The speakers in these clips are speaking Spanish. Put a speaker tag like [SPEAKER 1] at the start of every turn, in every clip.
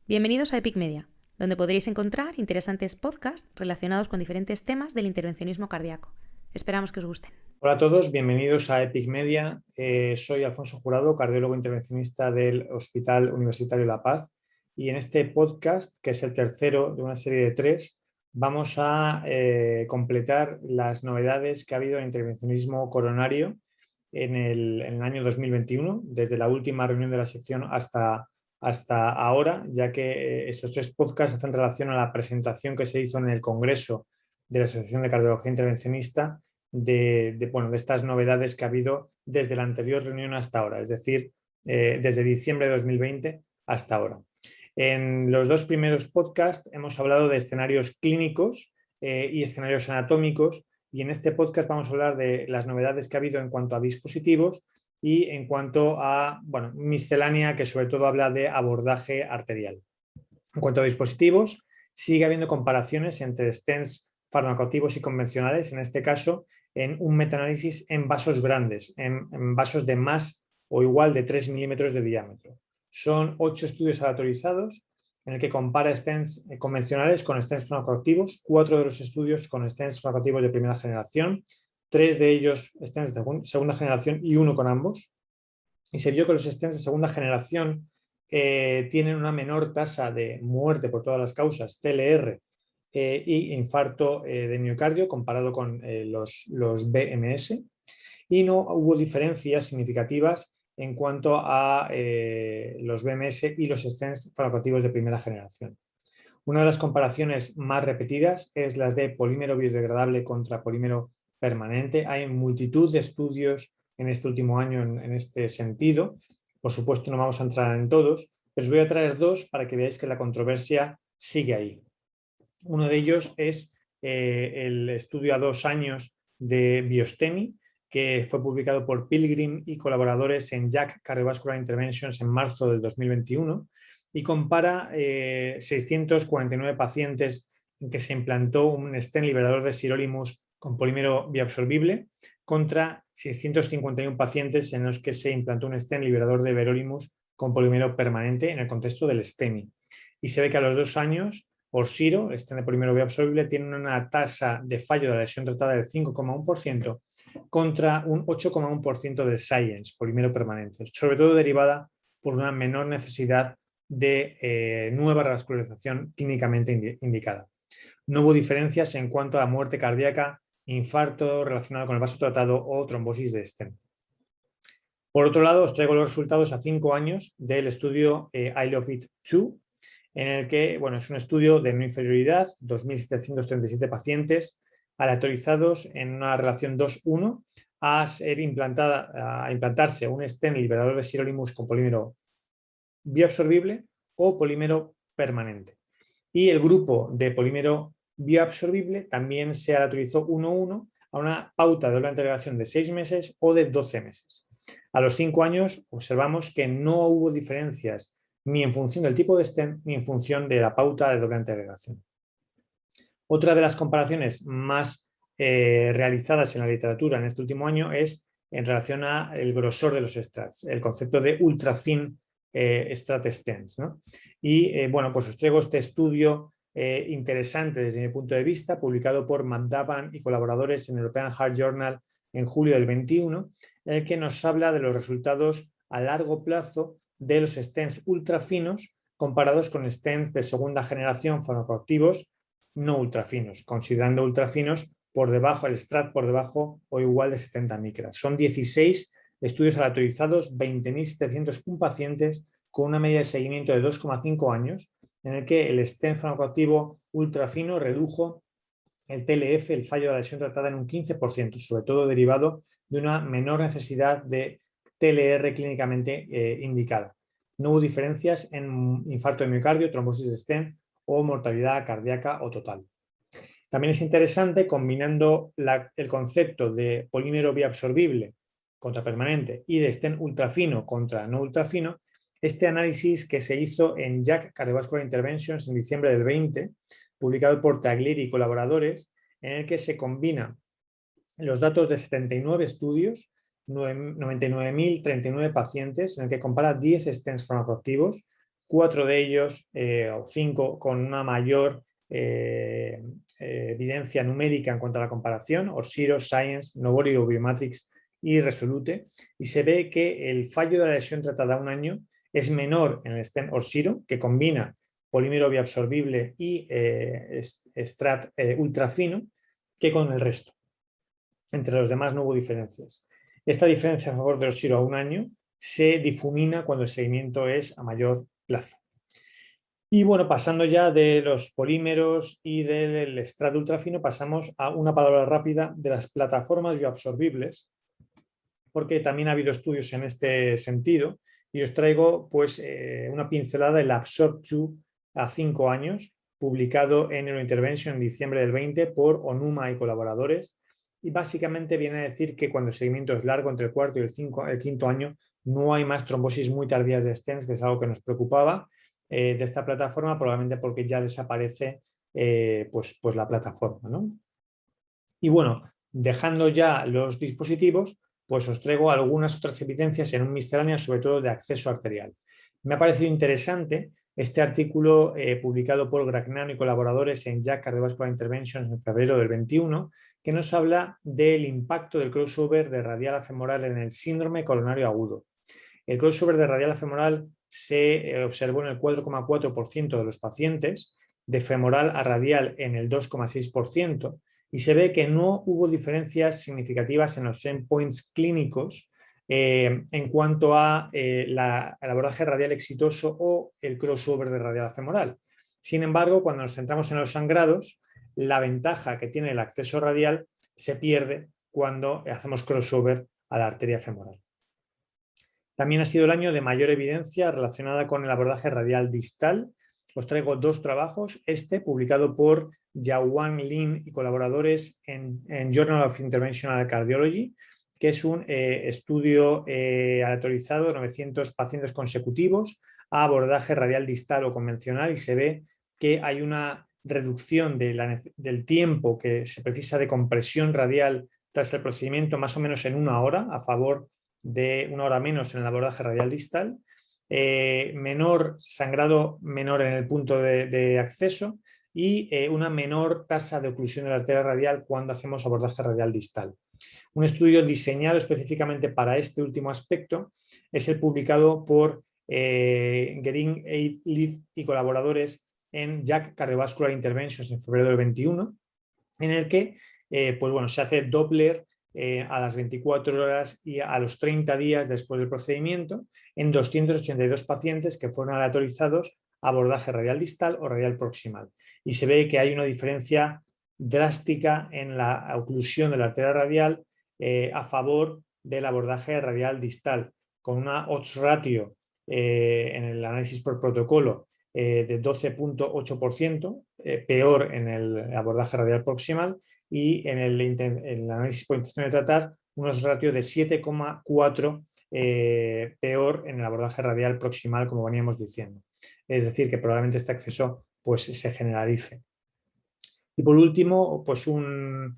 [SPEAKER 1] Bienvenidos a Epic Media, donde podréis encontrar interesantes podcasts relacionados con diferentes temas del intervencionismo cardíaco. Esperamos que os gusten.
[SPEAKER 2] Hola a todos, bienvenidos a Epic Media. Soy Alfonso Jurado, cardiólogo intervencionista del Hospital Universitario La Paz, y en este podcast, que es el tercero de una serie de 3, vamos a completar las novedades que ha habido en intervencionismo coronario en el año 2021, desde la última reunión de la sección hasta ahora, ya que estos 3 podcasts hacen relación a la presentación que se hizo en el Congreso de la Asociación de Cardiología Intervencionista de estas novedades que ha habido desde la anterior reunión hasta ahora, es decir, desde diciembre de 2020 hasta ahora. En los 2 primeros podcasts hemos hablado de escenarios clínicos y escenarios anatómicos, y en este podcast vamos a hablar de las novedades que ha habido en cuanto a dispositivos y en cuanto a miscelánea, que sobre todo habla de abordaje arterial. En cuanto a dispositivos, sigue habiendo comparaciones entre stents farmacoactivos y convencionales, en este caso en un metaanálisis en vasos grandes, en vasos de más o igual de 3 milímetros de diámetro. Son 8 estudios aleatorizados en el que compara stents convencionales con stents farmacoactivos, 4 de los estudios con stents farmacoactivos de primera generación, 3 de ellos stents de segunda generación y 1 con ambos. Y se vio que los stents de segunda generación tienen una menor tasa de muerte por todas las causas, TLR, y infarto de miocardio comparado con los BMS, y no hubo diferencias significativas en cuanto a los BMS y los stents farmacoactivos de primera generación. Una de las comparaciones más repetidas es las de polímero biodegradable contra polímero permanente. Hay multitud de estudios en este último año en este sentido. Por supuesto, no vamos a entrar en todos, pero os voy a traer 2 para que veáis que la controversia sigue ahí. Uno de ellos es el estudio a 2 años de Biostemi, que fue publicado por Pilgrim y colaboradores en JACC Cardiovascular Interventions en marzo del 2021, y compara 649 pacientes en que se implantó un stent liberador de sirolimus con polímero bioabsorbible contra 651 pacientes en los que se implantó un stent liberador de verolimus con polímero permanente en el contexto del STEMI. Y se ve que a los 2 años Orsiro, el stent de polímero bioabsorbible, tiene una tasa de fallo de la lesión tratada del 5,1% contra un 8,1% del Science, polímero permanente, sobre todo derivada por una menor necesidad de nueva revascularización clínicamente indicada. No hubo diferencias en cuanto a muerte cardíaca, infarto relacionado con el vaso tratado o trombosis de stent. Por otro lado, os traigo los resultados a 5 años del estudio I Love It 2, en el que es un estudio de no inferioridad, 2.737 pacientes aleatorizados en una relación 2:1 a implantarse un stent liberador de sirolimus con polímero bioabsorbible o polímero permanente. Y el grupo de polímero bioabsorbible también se aleatorizó 1:1 a una pauta de doble antiagregación de 6 meses o de 12 meses. A los 5 años observamos que no hubo diferencias ni en función del tipo de stent ni en función de la pauta de doble antiagregación. Otra de las comparaciones más realizadas en la literatura en este último año es en relación al grosor de los strats, el concepto de ultra thin strat stents, ¿no? Y pues os traigo este estudio interesante desde mi punto de vista, publicado por Matt Daban y colaboradores en el European Heart Journal en julio del 21, en el que nos habla de los resultados a largo plazo de los stents ultrafinos comparados con stents de segunda generación farmacoactivos no ultrafinos, considerando ultrafinos por debajo, el STRAT por debajo o igual de 70 micras. Son 16 estudios aleatorizados, 20.701 pacientes con una media de seguimiento de 2,5 años, en el que el stent farmacoactivo ultrafino redujo el TLF, el fallo de la lesión tratada, en un 15%, sobre todo derivado de una menor necesidad de TLR clínicamente indicada. No hubo diferencias en infarto de miocardio, trombosis de stent o mortalidad cardíaca o total. También es interesante, combinando el concepto de polímero bioabsorbible contra permanente y de stent ultrafino contra no ultrafino, este análisis que se hizo en JACC Cardiovascular Interventions en diciembre del 20, publicado por Taglieri y colaboradores, en el que se combinan los datos de 79 estudios, 99.039 pacientes, en el que compara 10 stents farmacoactivos 4 de ellos o 5 con una mayor evidencia numérica en cuanto a la comparación: Orsiro, Science, Novorio, Biomatrix y Resolute, y se ve que el fallo de la lesión tratada a un año es menor en el stent Orsiro, que combina polímero bioabsorbible y strat ultra fino, que con el resto. Entre los demás no hubo diferencias. Esta diferencia a favor de Orsiro a un año se difumina cuando el seguimiento es a mayor plazo. Y bueno, pasando ya de los polímeros y del estrato ultrafino, pasamos a una palabra rápida de las plataformas bioabsorbibles, porque también ha habido estudios en este sentido, y os traigo pues una pincelada del Absorb2 a 5 años, publicado en Neurointervention en diciembre del 20 por Onuma y colaboradores, y básicamente viene a decir que cuando el seguimiento es largo, entre el cuarto y el quinto año, no hay más trombosis muy tardías de stents, que es algo que nos preocupaba de esta plataforma, probablemente porque ya desaparece pues la plataforma, ¿no? Y bueno, dejando ya los dispositivos, pues os traigo algunas otras evidencias en un misceláneo, sobre todo de acceso arterial. Me ha parecido interesante este artículo publicado por Gragnano y colaboradores en JACC Cardiovascular Interventions en febrero del 21, que nos habla del impacto del crossover de radial femoral en el síndrome coronario agudo. El crossover de radial femoral se observó en el 4,4% de los pacientes, de femoral a radial en el 2,6%, y se ve que no hubo diferencias significativas en los endpoints clínicos en cuanto a el abordaje radial exitoso o el crossover de radial femoral. Sin embargo, cuando nos centramos en los sangrados, la ventaja que tiene el acceso radial se pierde cuando hacemos crossover a la arteria femoral. También ha sido el año de mayor evidencia relacionada con el abordaje radial distal. Os traigo 2 trabajos, publicado por Yaowan Lin y colaboradores en Journal of Interventional Cardiology, que es un estudio aleatorizado de 900 pacientes consecutivos a abordaje radial distal o convencional, y se ve que hay una reducción del tiempo que se precisa de compresión radial tras el procedimiento, más o menos en 1 hora, a favor de 1 hora menos en el abordaje radial distal, sangrado menor en el punto de acceso y una menor tasa de oclusión de la arteria radial cuando hacemos abordaje radial distal. Un estudio diseñado específicamente para este último aspecto es el publicado por Gering, Leith y colaboradores en JACC Cardiovascular Interventions en febrero del 21, en el que pues bueno, se hace Doppler a las 24 horas y a los 30 días después del procedimiento en 282 pacientes que fueron aleatorizados a abordaje radial distal o radial proximal. Y se ve que hay una diferencia drástica en la oclusión de la arteria radial a favor del abordaje radial distal, con una odds ratio en el análisis por protocolo de 12,8%, peor en el abordaje radial proximal, y en el análisis por intención de tratar unos ratios de 7,4 peor en el abordaje radial proximal, como veníamos diciendo. Es decir, que probablemente este acceso pues, se generalice. Y por último, pues un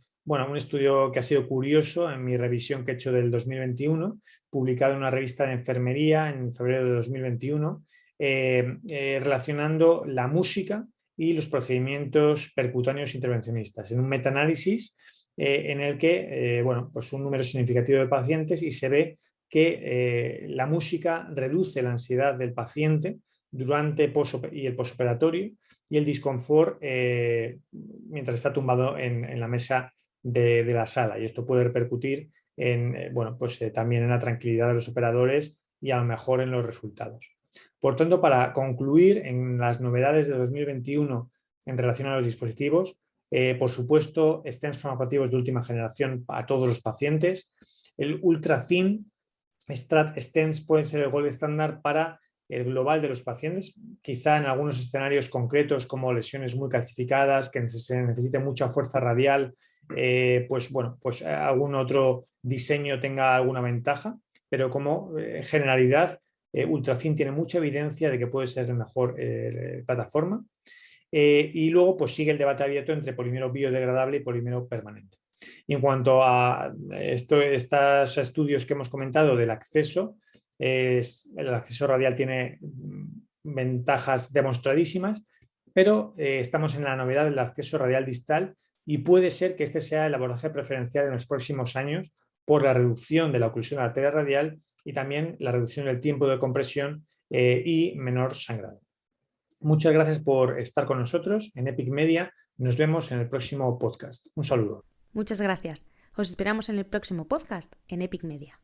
[SPEAKER 2] estudio que ha sido curioso en mi revisión que he hecho del 2021, publicado en una revista de enfermería en febrero de 2021, relacionando la música y los procedimientos percutáneos intervencionistas, en un metaanálisis en el que pues un número significativo de pacientes, y se ve que la música reduce la ansiedad del paciente durante y el posoperatorio, y el disconfort mientras está tumbado en la mesa de la sala, y esto puede repercutir también en la tranquilidad de los operadores y a lo mejor en los resultados. Por tanto, para concluir en las novedades de 2021 en relación a los dispositivos, por supuesto, stents farmacoactivos de última generación a todos los pacientes. El ultra thin strat stents pueden ser el gold estándar para el global de los pacientes, quizá en algunos escenarios concretos como lesiones muy calcificadas, que se necesite mucha fuerza radial, pues algún otro diseño tenga alguna ventaja, pero como generalidad, ultracin tiene mucha evidencia de que puede ser la mejor plataforma. Y luego pues sigue el debate abierto entre polímero biodegradable y polímero permanente. Y en cuanto a estos estudios que hemos comentado del acceso, el acceso radial tiene ventajas demostradísimas, pero estamos en la novedad del acceso radial distal y puede ser que este sea el abordaje preferencial en los próximos años por la reducción de la oclusión de la arteria radial y también la reducción del tiempo de compresión y menor sangrado. Muchas gracias por estar con nosotros en Epic Media. Nos vemos en el próximo podcast. Un saludo.
[SPEAKER 1] Muchas gracias. Os esperamos en el próximo podcast en Epic Media.